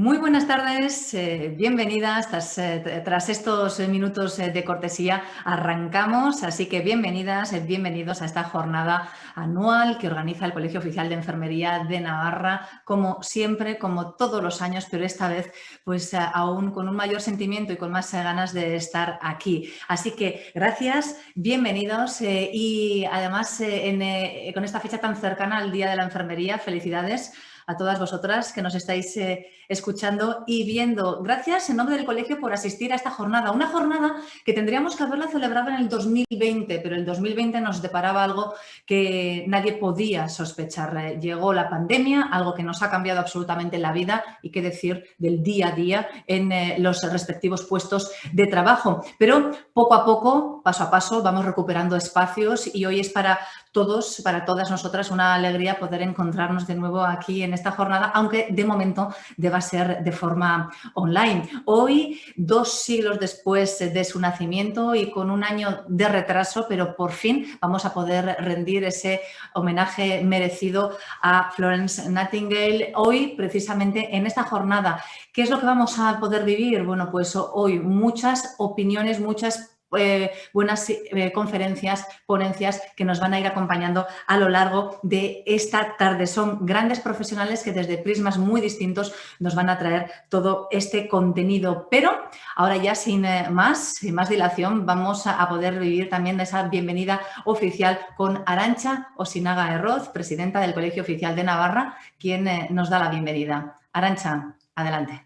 Muy buenas tardes, bienvenidas. Tras estos minutos de cortesía arrancamos, así que bienvenidas, bienvenidos a esta jornada anual que organiza el Colegio Oficial de Enfermería de Navarra, como siempre, como todos los años, pero esta vez pues aún con un mayor sentimiento y con más ganas de estar aquí. Así que gracias, bienvenidos y además con esta fecha tan cercana al Día de la Enfermería, felicidades a todas vosotras que nos estáis escuchando y viendo. Gracias en nombre del colegio por asistir a esta jornada. Una jornada que tendríamos que haberla celebrado en el 2020, pero el 2020 nos deparaba algo que nadie podía sospechar. Llegó la pandemia, algo que nos ha cambiado absolutamente la vida y qué decir del día a día en los respectivos puestos de trabajo. Pero poco a poco, paso a paso, vamos recuperando espacios y hoy es para todos, para todas nosotras, una alegría poder encontrarnos de nuevo aquí en esta jornada, aunque de momento deba ser de forma online. Hoy, 2 siglos después de su nacimiento y con un año de retraso, pero por fin vamos a poder rendir ese homenaje merecido a Florence Nightingale. Hoy, precisamente en esta jornada, ¿qué es lo que vamos a poder vivir? Bueno, pues hoy muchas opiniones, muchas buenas conferencias, ponencias que nos van a ir acompañando a lo largo de esta tarde. Son grandes profesionales que desde prismas muy distintos nos van a traer todo este contenido. Pero ahora ya sin más dilación vamos a poder vivir también esa bienvenida oficial con Arantxa Osinaga Herroz, presidenta del Colegio Oficial de Navarra, quien nos da la bienvenida. Arantxa, adelante.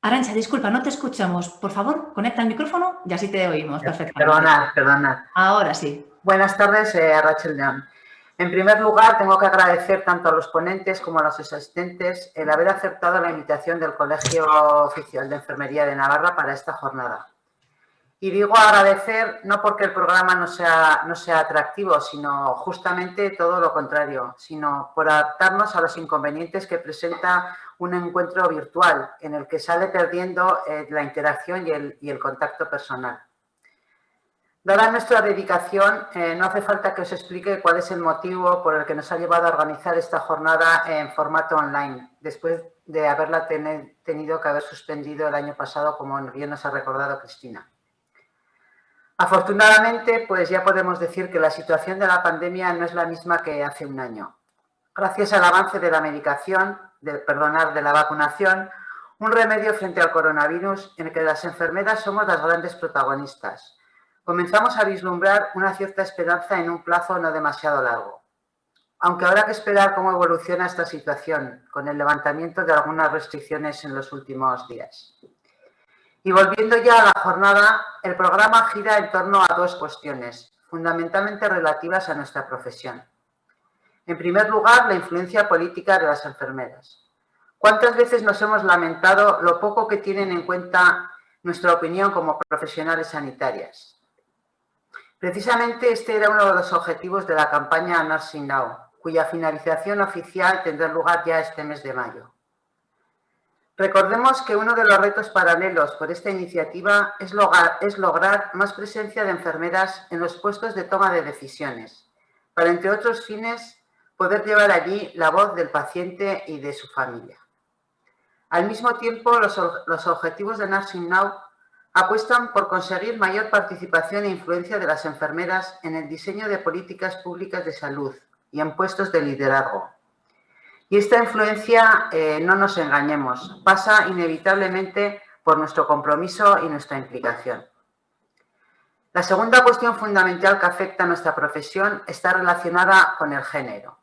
Arantxa, disculpa, no te escuchamos. Por favor, conecta el micrófono y así te oímos perfectamente. Perdona. Ahora sí. Buenas tardes, Arratsaldeon. En primer lugar, tengo que agradecer tanto a los ponentes como a los asistentes el haber aceptado la invitación del Colegio Oficial de Enfermería de Navarra para esta jornada. Y digo agradecer no porque el programa no sea atractivo, sino justamente todo lo contrario, sino por adaptarnos a los inconvenientes que presenta un encuentro virtual en el que sale perdiendo la interacción y el contacto personal. Dada nuestra dedicación, no hace falta que os explique cuál es el motivo por el que nos ha llevado a organizar esta jornada en formato online, después de haberla tenido que haber suspendido el año pasado, como bien nos ha recordado Cristina. Afortunadamente, pues ya podemos decir que la situación de la pandemia no es la misma que hace un año. Gracias al avance de la medicación, de la vacunación, un remedio frente al coronavirus en el que las enfermeras somos las grandes protagonistas. Comenzamos a vislumbrar una cierta esperanza en un plazo no demasiado largo. Aunque habrá que esperar cómo evoluciona esta situación con el levantamiento de algunas restricciones en los últimos días. Y volviendo ya a la jornada, el programa gira en torno a 2 cuestiones, fundamentalmente relativas a nuestra profesión. En primer lugar, la influencia política de las enfermeras. ¿Cuántas veces nos hemos lamentado lo poco que tienen en cuenta nuestra opinión como profesionales sanitarias? Precisamente este era uno de los objetivos de la campaña Nursing Now, cuya finalización oficial tendrá lugar ya este mes de mayo. Recordemos que uno de los retos paralelos por esta iniciativa es lograr más presencia de enfermeras en los puestos de toma de decisiones, para, entre otros fines, poder llevar allí la voz del paciente y de su familia. Al mismo tiempo, los objetivos de Nursing Now apuestan por conseguir mayor participación e influencia de las enfermeras en el diseño de políticas públicas de salud y en puestos de liderazgo. Y esta influencia, no nos engañemos, pasa inevitablemente por nuestro compromiso y nuestra implicación. La segunda cuestión fundamental que afecta a nuestra profesión está relacionada con el género.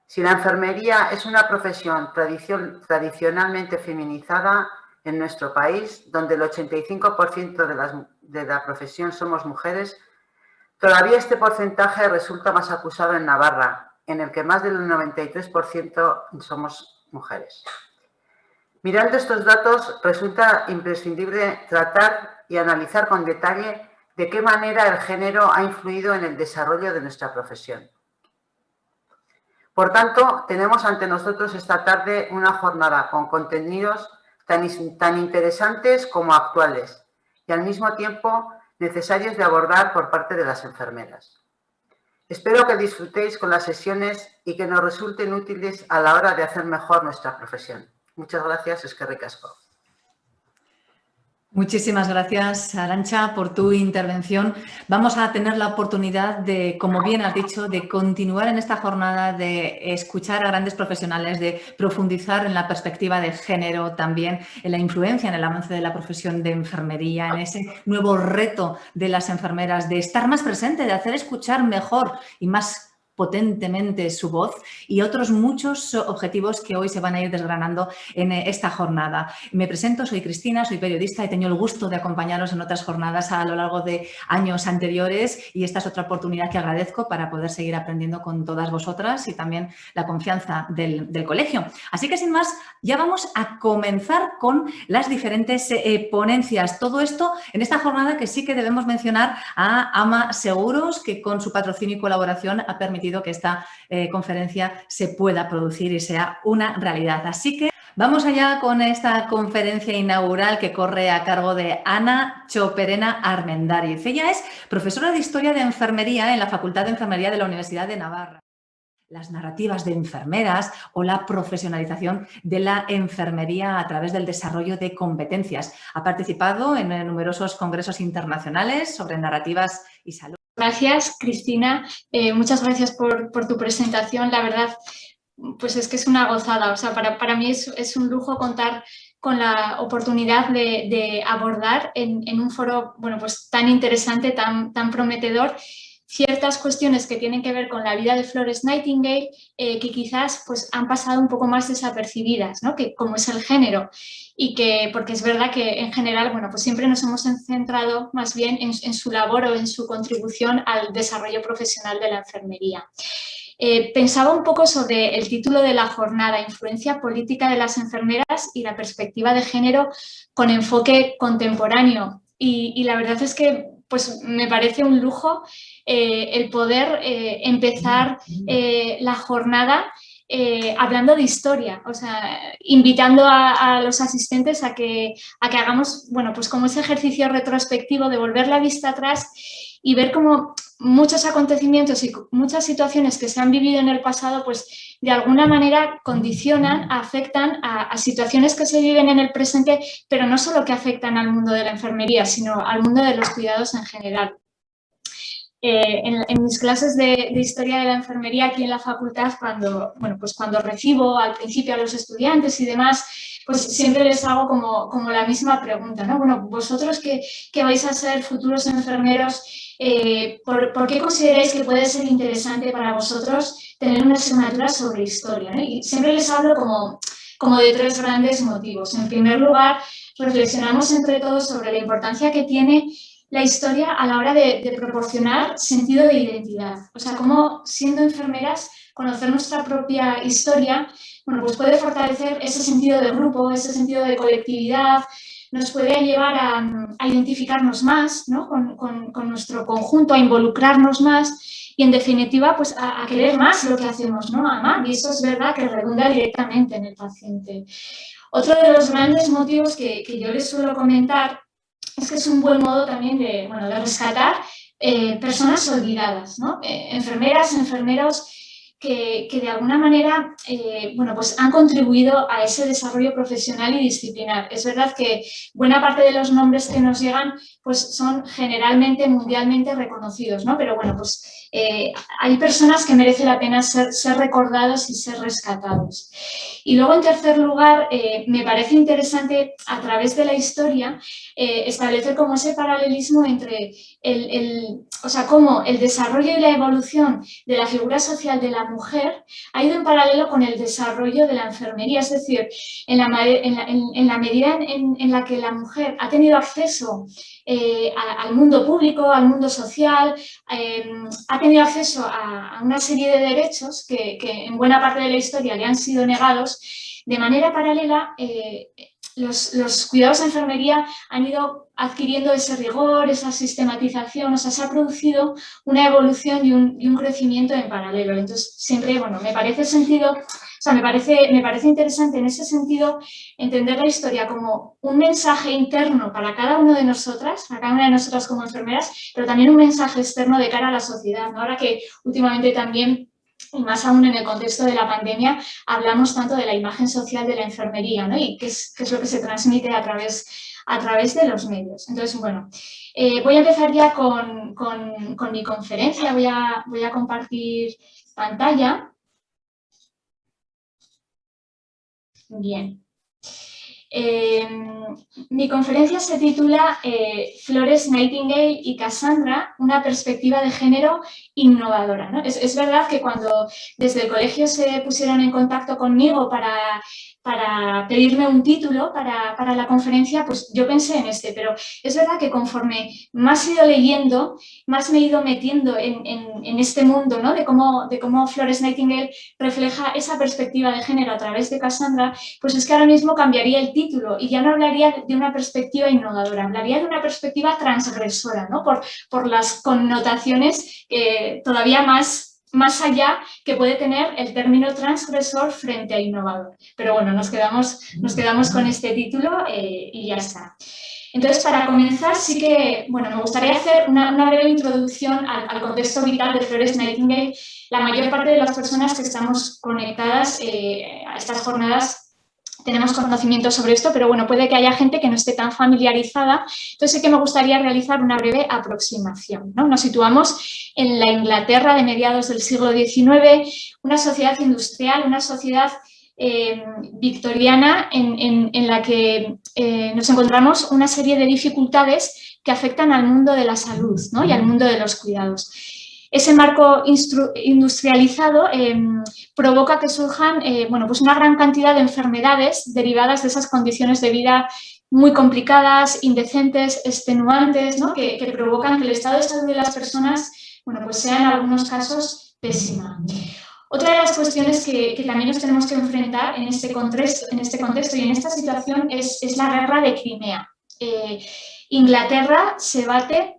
Si la enfermería es una profesión tradicionalmente feminizada en nuestro país, donde el 85% de la profesión somos mujeres, todavía este porcentaje resulta más acusado en Navarra, en el que más del 93% somos mujeres. Mirando estos datos, resulta imprescindible tratar y analizar con detalle de qué manera el género ha influido en el desarrollo de nuestra profesión. Por tanto, tenemos ante nosotros esta tarde una jornada con contenidos tan interesantes como actuales y al mismo tiempo necesarios de abordar por parte de las enfermeras. Espero que disfrutéis con las sesiones y que nos resulten útiles a la hora de hacer mejor nuestra profesión. Muchas gracias, eskerrik asko. Muchísimas gracias, Arantxa, por tu intervención. Vamos a tener la oportunidad de, como bien has dicho, de continuar en esta jornada, de escuchar a grandes profesionales, de profundizar en la perspectiva de género también, en la influencia en el avance de la profesión de enfermería, en ese nuevo reto de las enfermeras, de estar más presente, de hacer escuchar mejor y más potentemente su voz y otros muchos objetivos que hoy se van a ir desgranando en esta jornada. Me presento, soy Cristina, soy periodista, he tenido el gusto de acompañaros en otras jornadas a lo largo de años anteriores y esta es otra oportunidad que agradezco para poder seguir aprendiendo con todas vosotras y también la confianza del colegio. Así que sin más, ya vamos a comenzar con las diferentes ponencias. Todo esto en esta jornada que sí que debemos mencionar a AMA Seguros, que con su patrocinio y colaboración ha permitido que esta conferencia se pueda producir y sea una realidad. Así que vamos allá con esta conferencia inaugural que corre a cargo de Ana Choperena Armendáriz. Ella es profesora de Historia de Enfermería en la Facultad de Enfermería de la Universidad de Navarra. Las narrativas de enfermeras o la profesionalización de la enfermería a través del desarrollo de competencias. Ha participado en numerosos congresos internacionales sobre narrativas y salud. Gracias, Cristina. Muchas gracias por tu presentación. La verdad, pues es que es una gozada. O sea, para mí es un lujo contar con la oportunidad de abordar en un foro, bueno, pues tan interesante, tan prometedor, ciertas cuestiones que tienen que ver con la vida de Florence Nightingale que quizás pues, han pasado un poco más desapercibidas, ¿no? Que, como es el género. Y que, porque es verdad que en general, bueno, pues siempre nos hemos centrado más bien en su labor o en su contribución al desarrollo profesional de la enfermería. Pensaba un poco sobre el título de la jornada, Influencia política de las enfermeras y la perspectiva de género con enfoque contemporáneo. Y la verdad es que pues, me parece un lujo el poder empezar la jornada hablando de historia, o sea, invitando a los asistentes a que hagamos, bueno, pues como ese ejercicio retrospectivo de volver la vista atrás y ver cómo muchos acontecimientos y muchas situaciones que se han vivido en el pasado, pues de alguna manera condicionan, afectan a situaciones que se viven en el presente, pero no solo que afectan al mundo de la enfermería, sino al mundo de los cuidados en general. En mis clases de historia de la enfermería aquí en la facultad, cuando recibo al principio a los estudiantes y demás, pues siempre les hago como la misma pregunta, ¿no? Bueno, vosotros que vais a ser futuros enfermeros, ¿por qué consideráis que puede ser interesante para vosotros tener una asignatura sobre historia, ¿no? Y siempre les hablo como de tres grandes motivos. En primer lugar, reflexionamos entre todos sobre la importancia que tiene la historia a la hora de proporcionar sentido de identidad. O sea, cómo siendo enfermeras, conocer nuestra propia historia, bueno, pues puede fortalecer ese sentido de grupo, ese sentido de colectividad, nos puede llevar a identificarnos más, ¿no? con nuestro conjunto, a involucrarnos más y, en definitiva, pues a querer más lo que hacemos, ¿no? A amar. Y eso es verdad que redunda directamente en el paciente. Otro de los grandes motivos que yo les suelo comentar es que es un buen modo también de rescatar personas olvidadas, ¿no? Enfermeras, enfermeros que de alguna manera pues han contribuido a ese desarrollo profesional y disciplinar. Es verdad que buena parte de los nombres que nos llegan pues son generalmente mundialmente reconocidos, ¿no? Pero bueno, pues hay personas que merece la pena ser recordados y ser rescatados. Y luego, en tercer lugar, me parece interesante a través de la historia establecer como ese paralelismo entre cómo el desarrollo y la evolución de la figura social de la mujer ha ido en paralelo con el desarrollo de la enfermería. Es decir, en la medida en la que la mujer ha tenido acceso al mundo público, al mundo social, ha tenido acceso a una serie de derechos que en buena parte de la historia le han sido negados, de manera paralela los cuidados de enfermería han ido adquiriendo ese rigor, esa sistematización, o sea, se ha producido una evolución y un crecimiento en paralelo. Entonces, siempre, me parece sea, me parece interesante en ese sentido entender la historia como un mensaje interno para cada una de nosotras, para cada una de nosotras como enfermeras, pero también un mensaje externo de cara a la sociedad, ¿no? Ahora que últimamente también, y más aún en el contexto de la pandemia, hablamos tanto de la imagen social de la enfermería, ¿no? Y qué es lo que se transmite a través de los medios. Entonces, bueno, voy a empezar ya con mi conferencia, voy a compartir pantalla. Bien. Mi conferencia se titula Flores Nightingale y Cassandra, una perspectiva de género innovadora, ¿no? Es verdad que cuando desde el colegio se pusieron en contacto conmigo para pedirme un título para la conferencia, pues yo pensé en este, pero es verdad que conforme más he ido leyendo, más me he ido metiendo en este mundo, ¿no? de cómo Flores Nightingale refleja esa perspectiva de género a través de Cassandra, pues es que ahora mismo cambiaría el título y ya no hablaría de una perspectiva innovadora, hablaría de una perspectiva transgresora, ¿no? Por las connotaciones todavía más allá que puede tener el término transgresor frente a innovador. Pero bueno, nos quedamos con este título y ya está. Entonces, para comenzar, sí que, bueno, me gustaría hacer una breve introducción al contexto vital de Flores Nightingale. La mayor parte de las personas que estamos conectadas a estas jornadas tenemos conocimiento sobre esto, pero bueno, puede que haya gente que no esté tan familiarizada. Entonces sí que me gustaría realizar una breve aproximación, ¿no? Nos situamos en la Inglaterra de mediados del siglo XIX, una sociedad industrial, una sociedad victoriana en la que nos encontramos una serie de dificultades que afectan al mundo de la salud, ¿no? Y al mundo de los cuidados. Ese marco industrializado provoca que surjan pues una gran cantidad de enfermedades derivadas de esas condiciones de vida muy complicadas, indecentes, extenuantes, ¿no? que provocan que el estado de salud de las personas pues sea en algunos casos pésima. Otra de las cuestiones que también nos tenemos que enfrentar en este contexto y en esta situación es la guerra de Crimea. Inglaterra se bate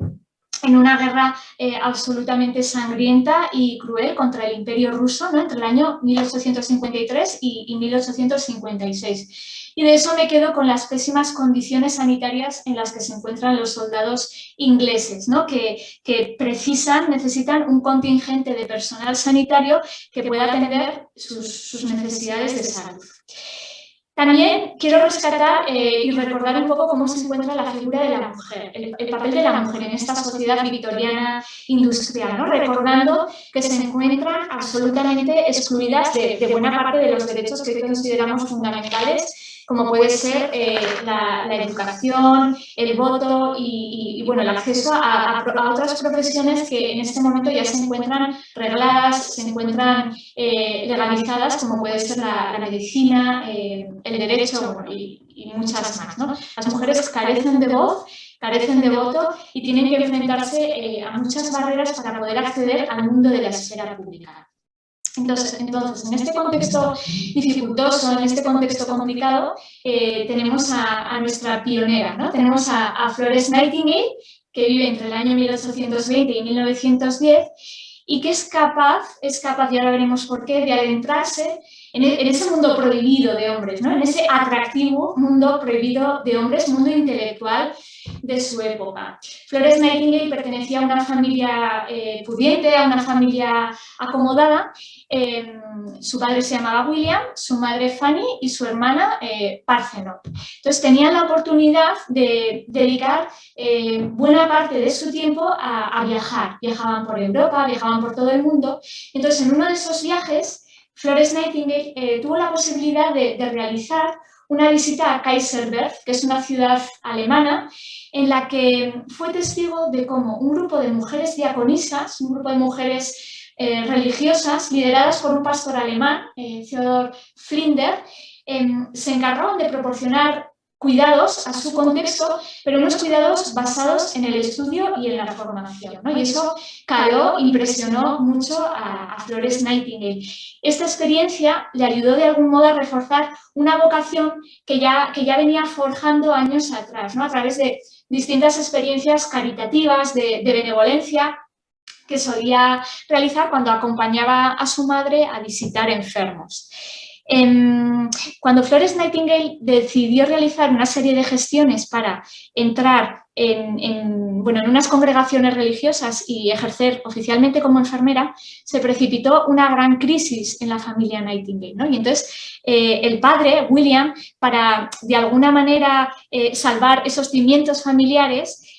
en una guerra absolutamente sangrienta y cruel contra el Imperio ruso, ¿no? Entre el año 1853 y 1856. Y de eso me quedo con las pésimas condiciones sanitarias en las que se encuentran los soldados ingleses, ¿no? que necesitan un contingente de personal sanitario que pueda atender sus necesidades de salud. También quiero rescatar y recordar un poco cómo se encuentra la figura de la mujer, el papel de la mujer en esta sociedad victoriana industrial, ¿no? Recordando que se encuentran absolutamente excluidas de buena parte de los derechos que consideramos fundamentales, como puede ser la educación, el voto y bueno, el acceso a otras profesiones que en este momento ya se encuentran regladas, se encuentran legalizadas, como puede ser la medicina, el derecho y muchas más, ¿no? Las mujeres carecen de voz, carecen de voto y tienen que enfrentarse a muchas barreras para poder acceder al mundo de la esfera pública. Entonces, en este contexto dificultoso, en este contexto complicado, tenemos a nuestra pionera, ¿no? Tenemos a Flores Nightingale, que vive entre el año 1820 y 1910 y que es capaz, y ahora veremos por qué, de adentrarse en ese mundo prohibido de hombres, ¿no? En ese atractivo mundo prohibido de hombres, mundo intelectual de su época. Flores Nightingale pertenecía a una familia pudiente, a una familia acomodada. Su padre se llamaba William, su madre Fanny y su hermana Parthenope. Entonces tenían la oportunidad de dedicar buena parte de su tiempo a viajar. Viajaban por Europa, viajaban por todo el mundo. Entonces en uno de esos viajes Flores Nightingale tuvo la posibilidad de realizar una visita a Kaiserberg, que es una ciudad alemana, en la que fue testigo de cómo un grupo de mujeres diaconisas, un grupo de mujeres religiosas, lideradas por un pastor alemán, Theodor Flinder, se encargaban de proporcionar cuidados a su contexto, pero unos cuidados basados en el estudio y en la formación, ¿no? Y eso caló, impresionó mucho a Flores Nightingale. Esta experiencia le ayudó de algún modo a reforzar una vocación que ya venía forjando años atrás, ¿no? A través de distintas experiencias caritativas, de benevolencia, que solía realizar cuando acompañaba a su madre a visitar enfermos. Cuando Florence Nightingale decidió realizar una serie de gestiones para entrar en unas congregaciones religiosas y ejercer oficialmente como enfermera, se precipitó una gran crisis en la familia Nightingale, ¿no? Y entonces el padre, William, para de alguna manera salvar esos cimientos familiares,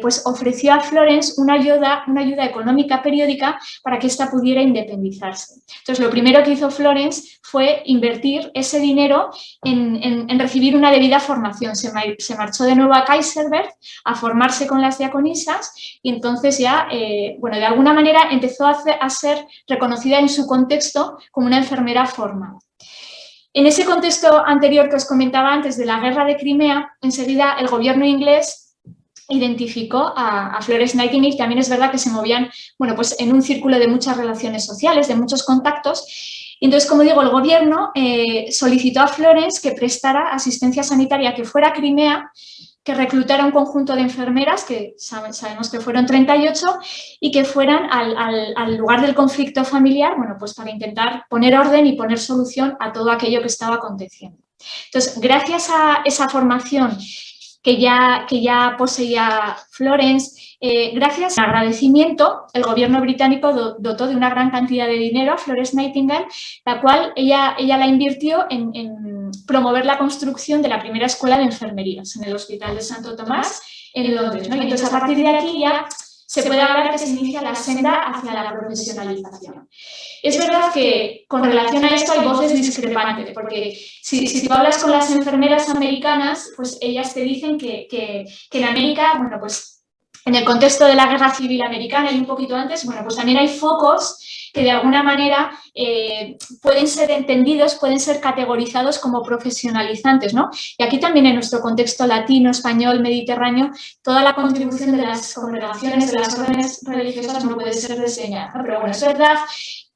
pues ofreció a Florence una ayuda económica periódica para que ésta pudiera independizarse. Entonces, lo primero que hizo Florence fue invertir ese dinero en recibir una debida formación. Se marchó de nuevo a Kaiserberg a formarse con las diaconisas y entonces ya, de alguna manera empezó a ser reconocida en su contexto como una enfermera formada. En ese contexto anterior que os comentaba antes de la guerra de Crimea, enseguida el gobierno inglés identificó a Florence Nightingale. También es verdad que se movían pues en un círculo de muchas relaciones sociales, de muchos contactos. Y entonces, como digo, el gobierno solicitó a Florence que prestara asistencia sanitaria, que fuera a Crimea, que reclutara un conjunto de enfermeras, que sabemos que fueron 38, y que fueran al lugar del conflicto familiar, pues para intentar poner orden y poner solución a todo aquello que estaba aconteciendo. Entonces, gracias a esa formación que ya poseía Florence, gracias al agradecimiento, el gobierno británico dotó de una gran cantidad de dinero a Florence Nightingale, la cual ella la invirtió en promover la construcción de la primera escuela de enfermerías en el Hospital de Santo Tomás en Londres, ¿no? Y entonces, a partir de aquí ya se puede hablar que se inicia la senda hacia la profesionalización. Es verdad que con relación a esto hay voces discrepantes, porque si tú hablas con las enfermeras americanas, pues ellas te dicen que en América, pues en el contexto de la Guerra Civil Americana y un poquito antes, pues también hay focos que de alguna manera pueden ser entendidos, pueden ser categorizados como profesionalizantes, ¿no? Y aquí también en nuestro contexto latino, español, mediterráneo, toda la contribución de las congregaciones, de las órdenes religiosas no puede ser desdeñada, ¿no? Pero bueno, es verdad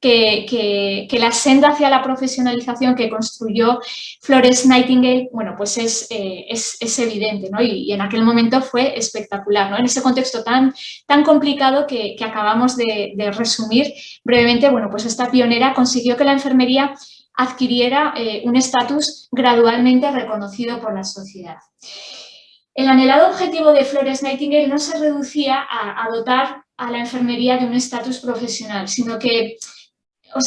que la senda hacia la profesionalización que construyó Florence Nightingale, pues es evidente, ¿no? Y en aquel momento fue espectacular, ¿no? En ese contexto tan complicado que acabamos de resumir brevemente, pues esta pionera consiguió que la enfermería adquiriera un estatus gradualmente reconocido por la sociedad. El anhelado objetivo de Florence Nightingale no se reducía a dotar a la enfermería de un estatus profesional, sino que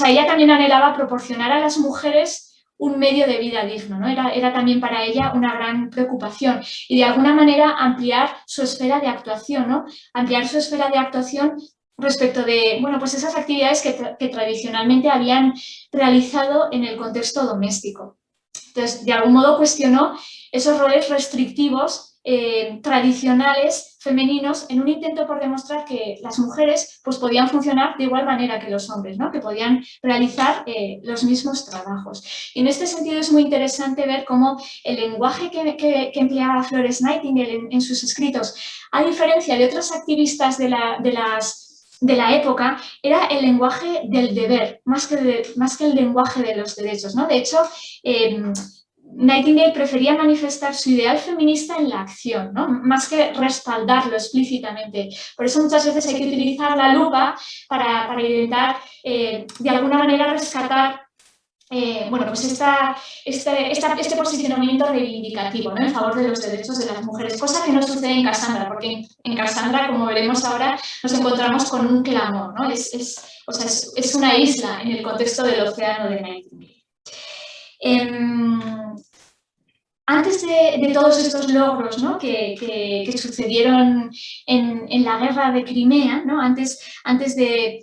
ella también anhelaba proporcionar a las mujeres un medio de vida digno, ¿no? Era también para ella una gran preocupación y de alguna manera ampliar su esfera de actuación, ¿no? Ampliar su esfera de actuación respecto de pues esas actividades que tradicionalmente habían realizado en el contexto doméstico. Entonces, de algún modo cuestionó esos roles restrictivos tradicionales femeninos en un intento por demostrar que las mujeres pues, podían funcionar de igual manera que los hombres, ¿no? Que podían realizar los mismos trabajos. Y en este sentido es muy interesante ver cómo el lenguaje que empleaba Florence Nightingale en sus escritos, a diferencia de otros activistas de la época, era el lenguaje del deber, más que el lenguaje de los derechos, ¿no? De hecho, Nightingale prefería manifestar su ideal feminista en la acción, ¿no? Más que respaldarlo explícitamente. Por eso muchas veces hay que utilizar la lupa para intentar, de alguna manera, rescatar este posicionamiento reivindicativo, ¿no? En favor de los derechos de las mujeres, cosa que no sucede en Cassandra, porque en Cassandra, como veremos ahora, nos encontramos con un clamor, ¿no? Es una isla en el contexto del océano de Nightingale. Antes de todos estos logros, ¿no? que sucedieron en la guerra de Crimea, ¿no? antes de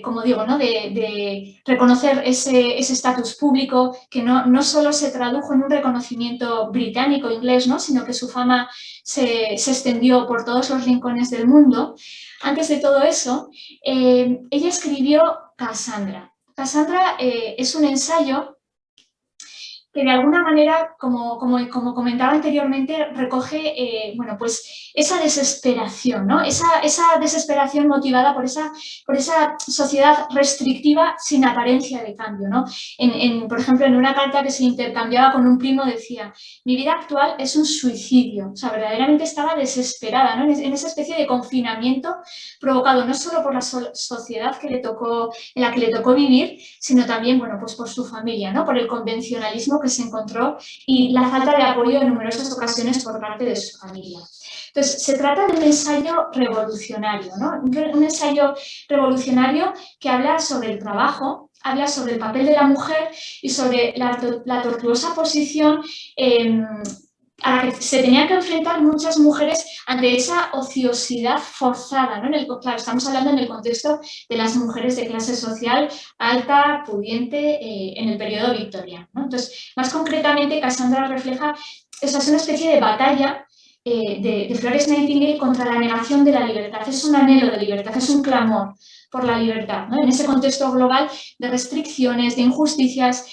como digo, ¿no? de reconocer ese estatus público que no solo se tradujo en un reconocimiento británico, inglés, ¿no? Sino que su fama se extendió por todos los rincones del mundo. Antes de todo eso, ella escribió Cassandra. Cassandra es un ensayo que de alguna manera, como comentaba anteriormente, recoge bueno, pues esa desesperación, ¿no? Esa desesperación motivada por esa sociedad restrictiva sin apariencia de cambio, ¿no? Por ejemplo, en una carta que se intercambiaba con un primo decía: mi vida actual es un suicidio. O sea, verdaderamente estaba desesperada, ¿no? En esa especie de confinamiento provocado no solo por la sociedad en la que le tocó vivir, sino también, bueno, pues por su familia, ¿no? Por el convencionalismo que se encontró y la falta de apoyo en numerosas ocasiones por parte de su familia. Entonces, se trata de un ensayo revolucionario, ¿no? Un ensayo revolucionario que habla sobre el trabajo, habla sobre el papel de la mujer y sobre la tortuosa posición a la que se tenían que enfrentar muchas mujeres ante esa ociosidad forzada, ¿no? Claro, estamos hablando en el contexto de las mujeres de clase social alta, pudiente, en el periodo victoriano, ¿no? Entonces, más concretamente, Cassandra refleja, es una especie de batalla de Florence Nightingale contra la negación de la libertad. Es un anhelo de libertad, es un clamor por la libertad, ¿no? En ese contexto global de restricciones, de injusticias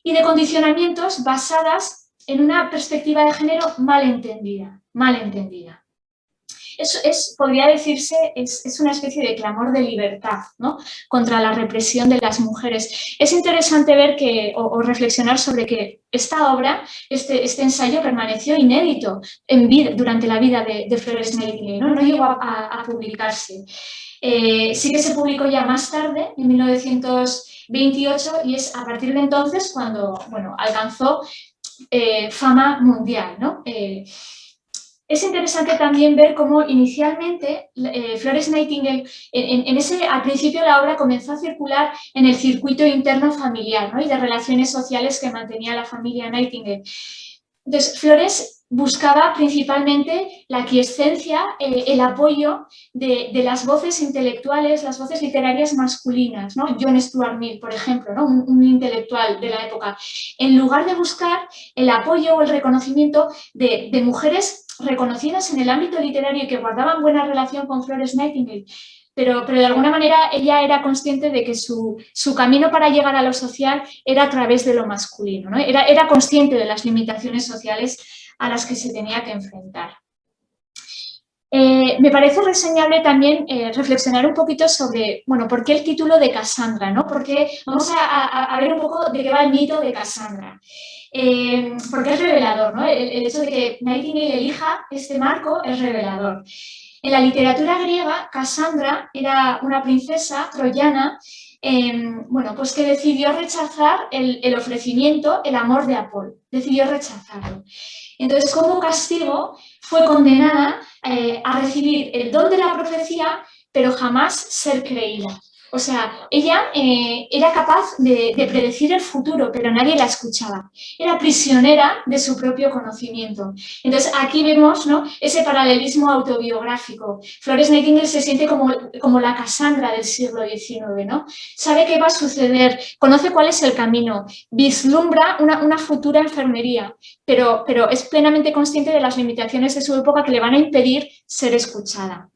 y de condicionamientos basadas en una perspectiva de género mal entendida. Podría decirse, es una especie de clamor de libertad, ¿no? Contra la represión de las mujeres. Es interesante ver o reflexionar sobre que esta obra, este ensayo permaneció inédito durante la vida de Florence Nightingale, ¿no? No llegó a publicarse. Sí que se publicó ya más tarde, en 1928, y es a partir de entonces cuando, bueno, alcanzó fama mundial, ¿no? Es interesante también ver cómo inicialmente Florence Nightingale, al principio la obra comenzó a circular en el circuito interno familiar, ¿no? Y de relaciones sociales que mantenía la familia Nightingale. Entonces, Florence buscaba principalmente la aquiescencia, el apoyo de las voces intelectuales, las voces literarias masculinas, ¿no? John Stuart Mill, por ejemplo, ¿no? un intelectual de la época, en lugar de buscar el apoyo o el reconocimiento de mujeres reconocidas en el ámbito literario y que guardaban buena relación con Florence Nightingale. Pero de alguna manera ella era consciente de que su camino para llegar a lo social era a través de lo masculino, ¿no? Era consciente de las limitaciones sociales a las que se tenía que enfrentar. Me parece reseñable también reflexionar un poquito sobre, bueno, ¿por qué el título de Cassandra, ¿no? Porque vamos a ver un poco de qué va el mito de Cassandra. Porque es revelador, ¿no? El hecho de que Nightingale elija este marco es revelador. En la literatura griega, Cassandra era una princesa troyana, bueno, pues que decidió rechazar el ofrecimiento, el amor de Apolo. Decidió rechazarlo. Entonces, como castigo, fue condenada a recibir el don de la profecía, pero jamás ser creída. O sea, ella era capaz de predecir el futuro, pero nadie la escuchaba. Era prisionera de su propio conocimiento. Entonces, aquí vemos, ¿no?, ese paralelismo autobiográfico. Florence Nightingale se siente como la Cassandra del siglo XIX, ¿no? Sabe qué va a suceder, conoce cuál es el camino, vislumbra una futura enfermería, pero es plenamente consciente de las limitaciones de su época que le van a impedir ser escuchada.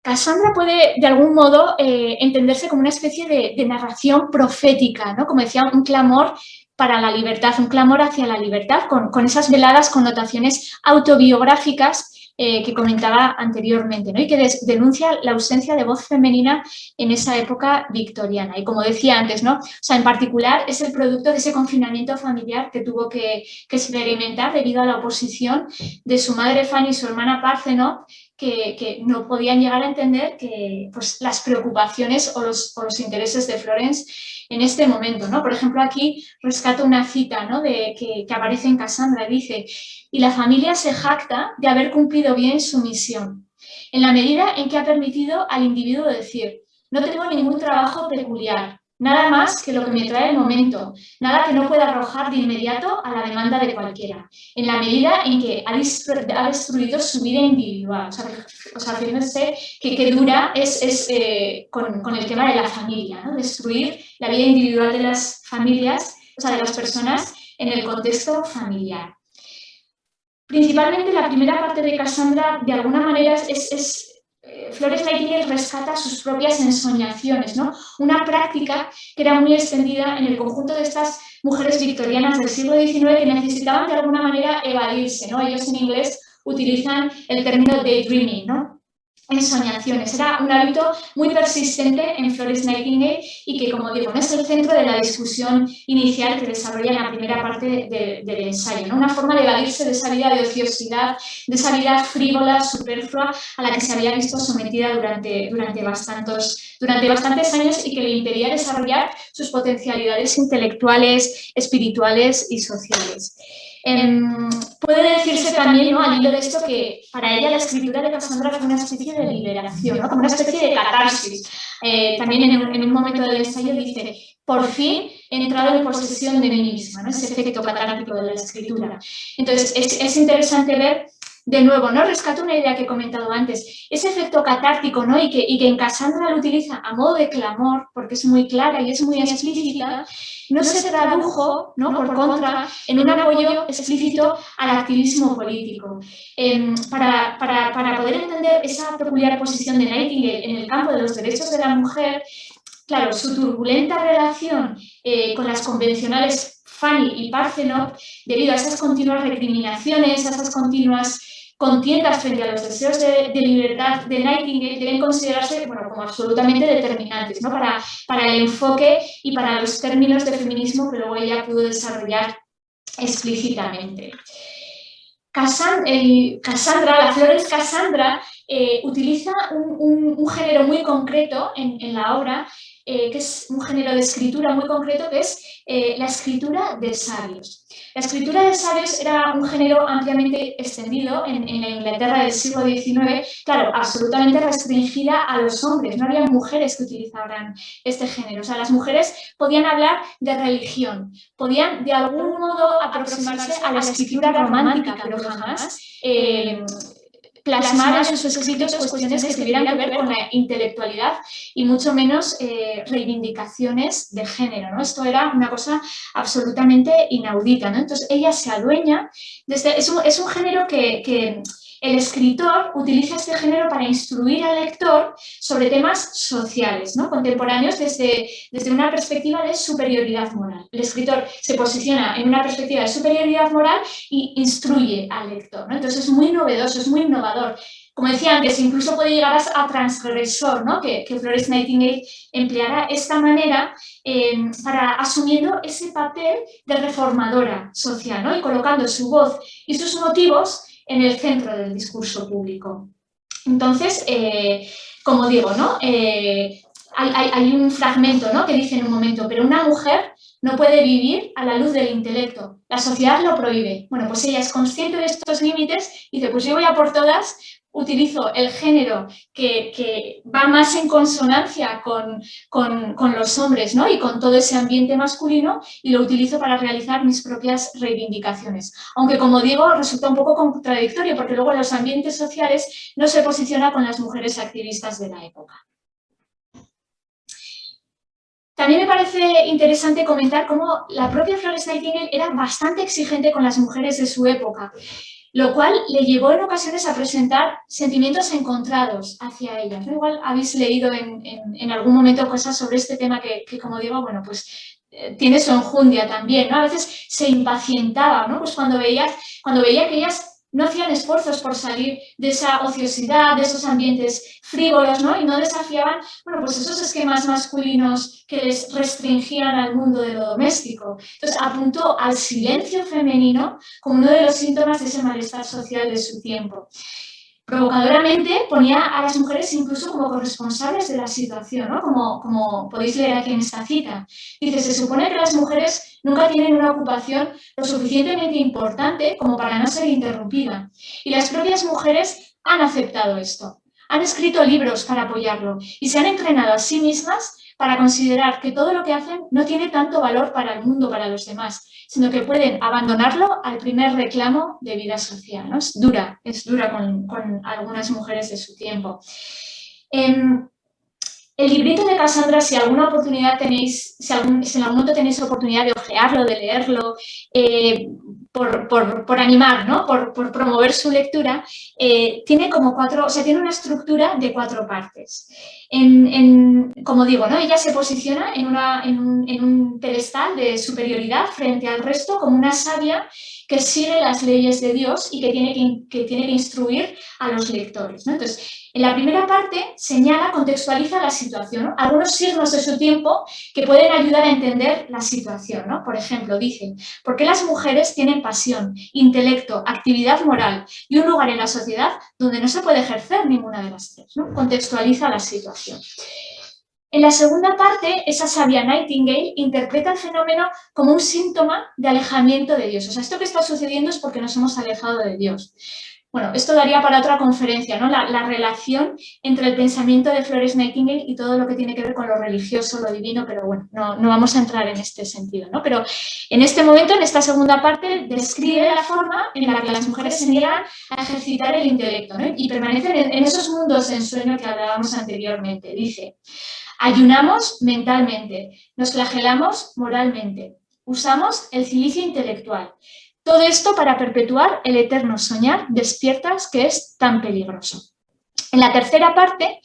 Cassandra puede, de algún modo, entenderse como una especie de narración profética, ¿no? Como decía, un clamor para la libertad, un clamor hacia la libertad, con esas veladas connotaciones autobiográficas que comentaba anteriormente, ¿no? Y que denuncia la ausencia de voz femenina en esa época victoriana. Y como decía antes, ¿no?, o sea, en particular es el producto de ese confinamiento familiar que tuvo que experimentar debido a la oposición de su madre Fanny y su hermana Parthenope, que no podían llegar a entender que, pues, las preocupaciones o los intereses de Florence en este momento, ¿no? Por ejemplo, aquí rescato una cita, ¿no?, que aparece en Cassandra. Dice: y la familia se jacta de haber cumplido bien su misión, en la medida en que ha permitido al individuo decir: no tengo ningún trabajo peculiar, nada más que lo que me trae el momento, nada que no pueda arrojar de inmediato a la demanda de cualquiera, en la medida en que ha destruido su vida individual. O sea, fíjense que dura es con el tema de la familia, ¿no? Destruir la vida individual de las familias, o sea, de las personas en el contexto familiar. Principalmente la primera parte de Cassandra, de alguna manera, es Florence Nightingale rescata sus propias ensoñaciones, ¿no? Una práctica que era muy extendida en el conjunto de estas mujeres victorianas del siglo XIX que necesitaban de alguna manera evadirse, ¿no? Ellos en inglés utilizan el término daydreaming, ¿no? Ensoñaciones. Era un hábito muy persistente en Florence Nightingale y que, como digo, no es el centro de la discusión inicial que desarrolla en la primera parte del ensayo, ¿no? Una forma de evadirse de esa vida de ociosidad, de esa vida frívola, superflua, a la que se había visto sometida durante bastantes años y que le impedía desarrollar sus potencialidades intelectuales, espirituales y sociales. Puede decirse también, ¿no?, al hilo de esto, que para ella la escritura de Cassandra fue una especie de liberación, ¿no?, como una especie de catarsis. También en un momento del ensayo dice: por fin he entrado en posesión de mí misma, ¿no?, ese efecto catártico de la escritura. Entonces es interesante ver, de nuevo, ¿no?, rescato una idea que he comentado antes, ese efecto catártico, ¿no?, y que en Cassandra lo utiliza a modo de clamor, porque es muy clara y es muy explícita, no se tradujo, ¿no?, por contra, en un apoyo explícito al activismo político. Para poder entender esa peculiar posición de Nightingale en el campo de los derechos de la mujer, claro, su turbulenta relación con las convencionales Fanny y Parthenope, debido a esas continuas recriminaciones, a esas continuas contiendas frente a los deseos de libertad de Nightingale, deben considerarse, bueno, como absolutamente determinantes, ¿no?, para el enfoque y para los términos de feminismo que luego ella pudo desarrollar explícitamente. La Florence Cassandra utiliza un género muy concreto en la obra, que es un género de escritura muy concreto, que es la escritura de sabios. La escritura de sabios era un género ampliamente extendido en la Inglaterra del siglo XIX, claro, absolutamente restringida a los hombres, no había mujeres que utilizaran este género. O sea, las mujeres podían hablar de religión, podían de algún modo aproximarse a la escritura romántica, pero jamás plasmar en sus escritos cuestiones que tuvieran que ver con la intelectualidad y mucho menos reivindicaciones de género, ¿no? Esto era una cosa absolutamente inaudita, ¿no? Entonces ella se adueña de es un género que el escritor utiliza este género para instruir al lector sobre temas sociales, ¿no?, contemporáneos desde una perspectiva de superioridad moral. El escritor se posiciona en una perspectiva de superioridad moral y instruye al lector, ¿no? Entonces es muy novedoso, es muy innovador. Como decía antes, incluso puede llegar a transgresor, ¿no?, que Florence Nightingale empleara esta manera para asumiendo ese papel de reformadora social, ¿no?, y colocando su voz y sus motivos en el centro del discurso público. Entonces, como digo, ¿no?, hay un fragmento, ¿no?, que dice en un momento: pero una mujer no puede vivir a la luz del intelecto, la sociedad lo prohíbe. Bueno, pues ella es consciente de estos límites y dice: pues yo voy a por todas, utilizo el género que va más en consonancia con los hombres, ¿no?, y con todo ese ambiente masculino, y lo utilizo para realizar mis propias reivindicaciones. Aunque, como digo, resulta un poco contradictorio, porque luego en los ambientes sociales no se posiciona con las mujeres activistas de la época. También me parece interesante comentar cómo la propia Florence Nightingale era bastante exigente con las mujeres de su época, lo cual le llevó en ocasiones a presentar sentimientos encontrados hacia ellas, ¿no? Igual habéis leído en algún momento cosas sobre este tema que como digo, bueno, pues tiene su enjundia también, ¿no? A veces se impacientaba, ¿no?, pues cuando veía que ellas no hacían esfuerzos por salir de esa ociosidad, de esos ambientes frívolos, ¿no?, y no desafiaban, bueno, pues esos esquemas masculinos que les restringían al mundo de lo doméstico. Entonces apuntó al silencio femenino como uno de los síntomas de ese malestar social de su tiempo. Provocadoramente ponía a las mujeres incluso como corresponsables de la situación, ¿no?, como podéis leer aquí en esta cita. Dice: se supone que las mujeres nunca tienen una ocupación lo suficientemente importante como para no ser interrumpida. Y las propias mujeres han aceptado esto. Han escrito libros para apoyarlo y se han entrenado a sí mismas para considerar que todo lo que hacen no tiene tanto valor para el mundo, para los demás, sino que pueden abandonarlo al primer reclamo de vida social, ¿no? Es dura con algunas mujeres de su tiempo. El librito de Cassandra, si alguna oportunidad tenéis, si en algún momento tenéis oportunidad de ojearlo, de leerlo, por animar, ¿no? por promover su lectura, tiene como tiene una estructura de 4 partes. Como digo, ¿no? Ella se posiciona en un pedestal de superioridad frente al resto como una sabia que sigue las leyes de Dios y que tiene que instruir a los lectores, ¿no? Entonces, en la primera parte señala, contextualiza la situación, ¿no? Algunos signos de su tiempo que pueden ayudar a entender la situación, ¿no? Por ejemplo, dice, ¿por qué las mujeres tienen pasión, intelecto, actividad moral y un lugar en la sociedad donde no se puede ejercer ninguna de las 3, ¿no? Contextualiza la situación. En la segunda parte, esa sabia Nightingale interpreta el fenómeno como un síntoma de alejamiento de Dios. O sea, esto que está sucediendo es porque nos hemos alejado de Dios. Bueno, esto daría para otra conferencia, ¿no? La relación entre el pensamiento de Florence Nightingale y todo lo que tiene que ver con lo religioso, lo divino, pero bueno, no vamos a entrar en este sentido, ¿no? Pero en este momento, en esta segunda parte, describe la forma en la que las mujeres se niegan a ejercitar el intelecto, ¿no? Y permanecen en esos mundos de ensueño que hablábamos anteriormente. Dice, ayunamos mentalmente, nos flagelamos moralmente, usamos el cilicio intelectual. Todo esto para perpetuar el eterno soñar despiertas que es tan peligroso. En la tercera parte,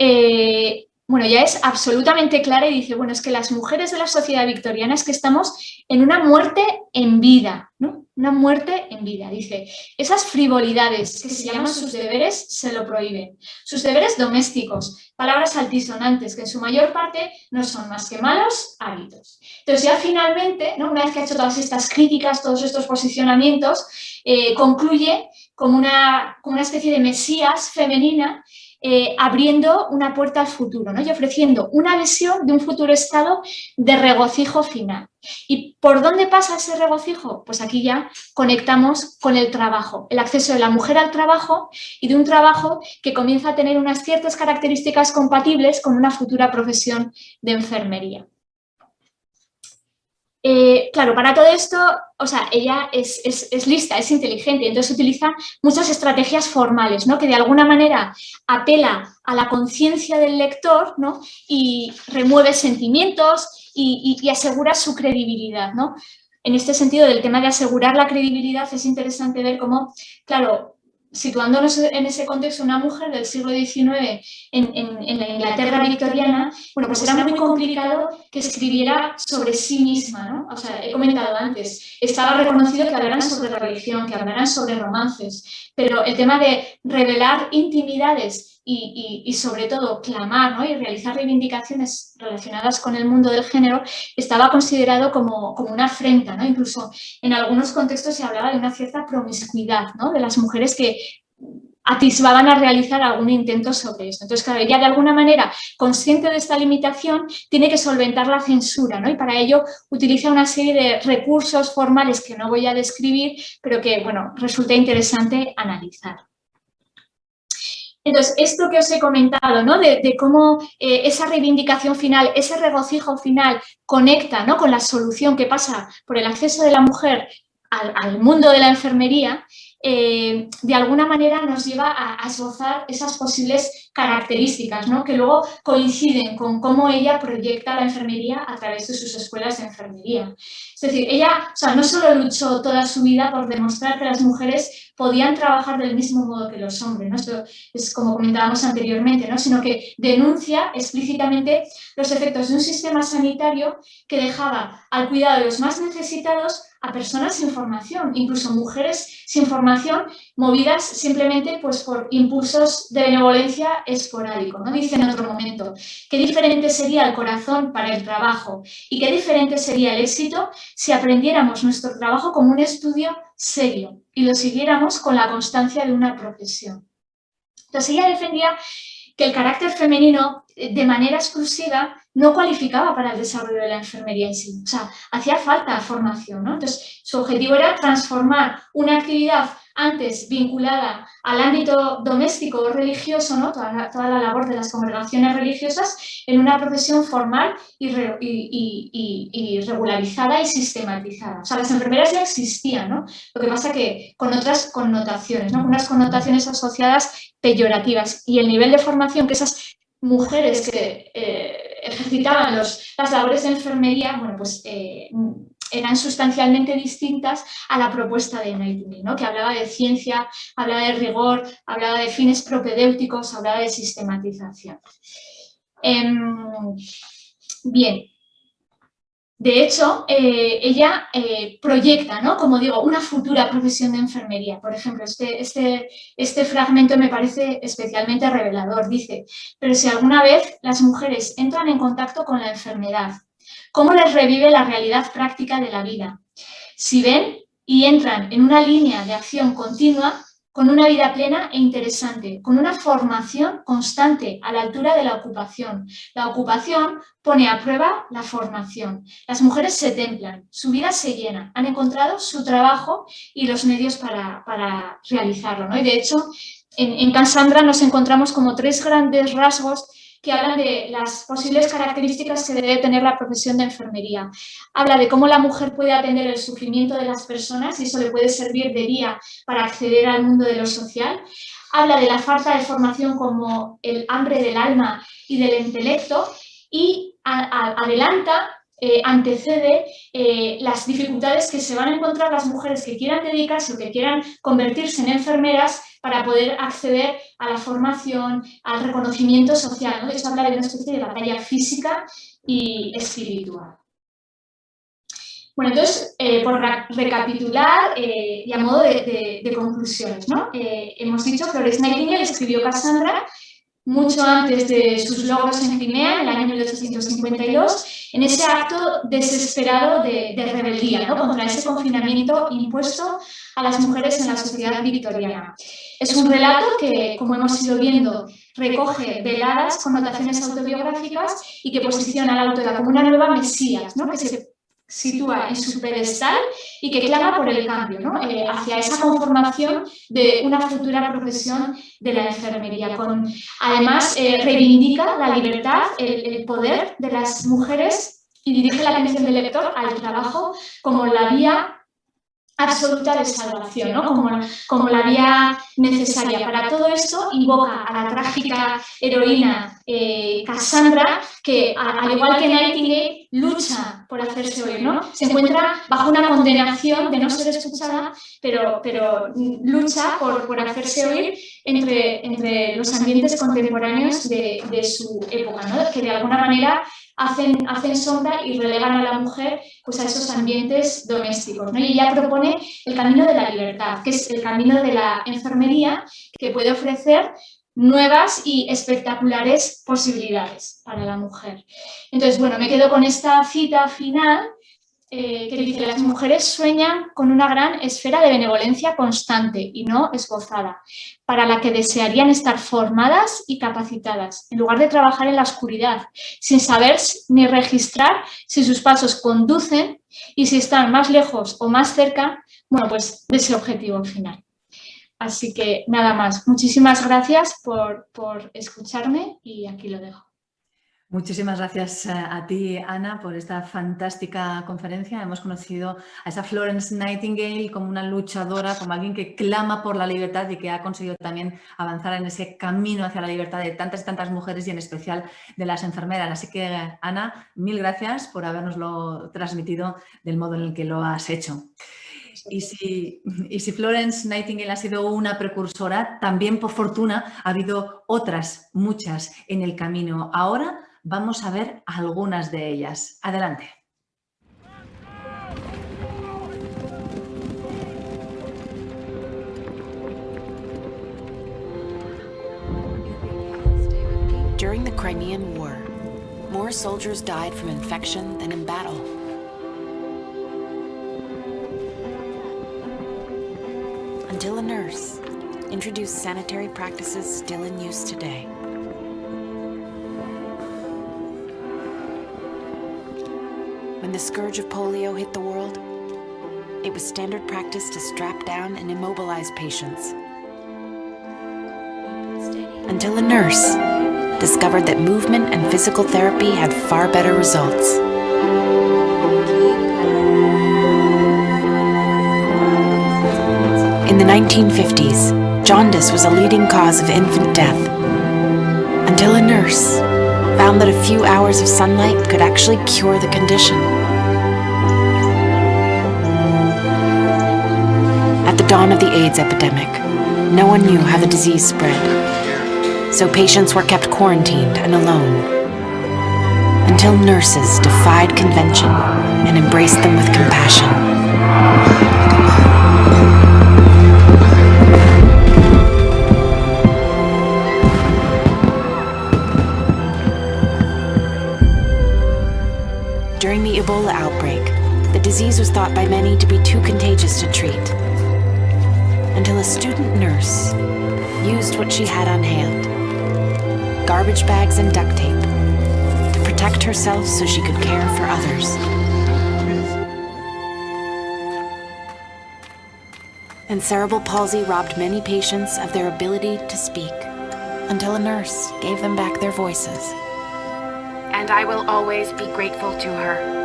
ya es absolutamente clara y dice, bueno, es que las mujeres de la sociedad victoriana es que estamos en una muerte en vida, ¿no? Una muerte en vida. Dice, esas frivolidades que se llaman sus deberes se lo prohíben. Sus deberes domésticos, palabras altisonantes que en su mayor parte no son más que malos hábitos. Entonces ya finalmente, ¿no? Una vez que ha hecho todas estas críticas, todos estos posicionamientos, concluye como una especie de mesías femenina abriendo una puerta al futuro, ¿no? Y ofreciendo una visión de un futuro estado de regocijo final. ¿Y por dónde pasa ese regocijo? Pues aquí ya conectamos con el trabajo, el acceso de la mujer al trabajo y de un trabajo que comienza a tener unas ciertas características compatibles con una futura profesión de enfermería. Claro, para todo esto, o sea, ella es lista, es inteligente, entonces utiliza muchas estrategias formales, ¿no? Que de alguna manera apela a la conciencia del lector, ¿no? Y remueve sentimientos y asegura su credibilidad, ¿no? En este sentido, del tema de asegurar la credibilidad, es interesante ver cómo, claro, situándonos en ese contexto, una mujer del siglo XIX en la Inglaterra victoriana, bueno, pues era muy complicado que escribiera sobre sí misma, ¿no? O sea, he comentado antes, estaba reconocido que hablaran sobre religión, que hablaran sobre romances, pero el tema de revelar intimidades y sobre todo clamar, ¿no? Y realizar reivindicaciones relacionadas con el mundo del género estaba considerado como una afrenta, ¿no? Incluso en algunos contextos se hablaba de una cierta promiscuidad, ¿no? De las mujeres que atisbaban a realizar algún intento sobre esto. Entonces, claro, ella de alguna manera, consciente de esta limitación, tiene que solventar la censura, ¿no? Y para ello utiliza una serie de recursos formales que no voy a describir, pero que, bueno, resulta interesante analizar. Entonces, esto que os he comentado, ¿no? De cómo esa reivindicación final, ese regocijo final conecta, ¿no? Con la solución que pasa por el acceso de la mujer al mundo de la enfermería, de alguna manera nos lleva a esbozar esas posibles características, ¿no? Que luego coinciden con cómo ella proyecta la enfermería a través de sus escuelas de enfermería. Es decir, ella, o sea, no solo luchó toda su vida por demostrar que las mujeres podían trabajar del mismo modo que los hombres, ¿no? Esto es como comentábamos anteriormente, ¿no? Sino que denuncia explícitamente los efectos de un sistema sanitario que dejaba al cuidado de los más necesitados a personas sin formación, incluso mujeres sin formación, movidas simplemente pues, por impulsos de benevolencia esporádicos, ¿no? Dice en otro momento, qué diferente sería el corazón para el trabajo y qué diferente sería el éxito si aprendiéramos nuestro trabajo como un estudio serio y lo siguiéramos con la constancia de una profesión. Entonces ella defendía que el carácter femenino de manera exclusiva no cualificaba para el desarrollo de la enfermería en sí. O sea, hacía falta formación, ¿no? Entonces, su objetivo era transformar una actividad antes vinculada al ámbito doméstico o religioso, ¿no? Toda la labor de las congregaciones religiosas, en una profesión formal y regularizada y sistematizada. O sea, las enfermeras ya existían, ¿no? Lo que pasa que con otras connotaciones, ¿no? Unas connotaciones asociadas peyorativas, y el nivel de formación que esas mujeres que ejercitaban las labores de enfermería, bueno, pues eran sustancialmente distintas a la propuesta de Nightingale, ¿no? Que hablaba de ciencia, hablaba de rigor, hablaba de fines propedéuticos, hablaba de sistematización. Bien. De hecho, ella proyecta, ¿no? Como digo, una futura profesión de enfermería. Por ejemplo, este fragmento me parece especialmente revelador. Dice, pero si alguna vez las mujeres entran en contacto con la enfermedad, ¿cómo les revive la realidad práctica de la vida? Si ven y entran en una línea de acción continua, con una vida plena e interesante, con una formación constante a la altura de la ocupación. La ocupación pone a prueba la formación. Las mujeres se templan, su vida se llena, han encontrado su trabajo y los medios para realizarlo, ¿no? Y de hecho, en Cassandra nos encontramos como 3 grandes rasgos que hablan de las posibles características que debe tener la profesión de enfermería. Habla de cómo la mujer puede atender el sufrimiento de las personas y eso le puede servir de guía para acceder al mundo de lo social. Habla de la falta de formación como el hambre del alma y del intelecto y adelanta, antecede las dificultades que se van a encontrar las mujeres que quieran dedicarse o que quieran convertirse en enfermeras para poder acceder a la formación, al reconocimiento social, ¿no? De hecho, habla de una especie de batalla física y espiritual. Bueno, entonces, por recapitular y a modo de conclusiones, ¿no? Hemos dicho que Florence Nightingale escribió Cassandra mucho antes de sus logros en Crimea, en el año 1852, en ese acto desesperado de rebeldía, ¿no? Contra ese confinamiento impuesto a las mujeres en la sociedad victoriana. Es un relato que, como hemos ido viendo, recoge veladas connotaciones autobiográficas y que posiciona al autora como una nueva Mesías, ¿no? Que se sitúa en su pedestal y que clama por el cambio, ¿no? Hacia esa conformación de una futura profesión de la enfermería. Además, reivindica la libertad, el poder de las mujeres y dirige la atención del lector al trabajo como la vía absoluta de salvación, ¿no? Como la vía necesaria. Para todo esto invoca a la trágica heroína Cassandra, que al igual que Nightingale lucha por hacerse oír, ¿no? Se encuentra bajo una condenación de no ser escuchada, pero lucha por hacerse oír entre los ambientes contemporáneos de su época, ¿no? Que de alguna manera hacen sombra y relegan a la mujer pues, a esos ambientes domésticos, ¿no? Y ella propone el camino de la libertad, que es el camino de la enfermería, que puede ofrecer nuevas y espectaculares posibilidades para la mujer. Entonces, bueno, me quedo con esta cita final que dice: las mujeres sueñan con una gran esfera de benevolencia constante y no esbozada, para la que desearían estar formadas y capacitadas, en lugar de trabajar en la oscuridad, sin saber ni registrar si sus pasos conducen y si están más lejos o más cerca, bueno, pues de ese objetivo final. Así que nada más. Muchísimas gracias por escucharme y aquí lo dejo. Muchísimas gracias a ti, Ana, por esta fantástica conferencia. Hemos conocido a esa Florence Nightingale como una luchadora, como alguien que clama por la libertad y que ha conseguido también avanzar en ese camino hacia la libertad de tantas y tantas mujeres y en especial de las enfermeras. Así que, Ana, mil gracias por habernoslo transmitido del modo en el que lo has hecho. Y si Florence Nightingale ha sido una precursora, también por fortuna ha habido otras, muchas en el camino. Ahora vamos a ver algunas de ellas. Adelante. During the Crimean War, more soldiers died from infection than in battle. Until a nurse introduced sanitary practices still in use today. When the scourge of polio hit the world, it was standard practice to strap down and immobilize patients. Until a nurse discovered that movement and physical therapy had far better results. In the 1950s, jaundice was a leading cause of infant death. Until a nurse found that a few hours of sunlight could actually cure the condition. At the dawn of the AIDS epidemic, no one knew how the disease spread, so patients were kept quarantined and alone, until nurses defied convention and embraced them with compassion. During the Ebola outbreak, the disease was thought by many to be too contagious to treat, until a student nurse used what she had on hand, garbage bags and duct tape, to protect herself so she could care for others. And cerebral palsy robbed many patients of their ability to speak, until a nurse gave them back their voices. And I will always be grateful to her.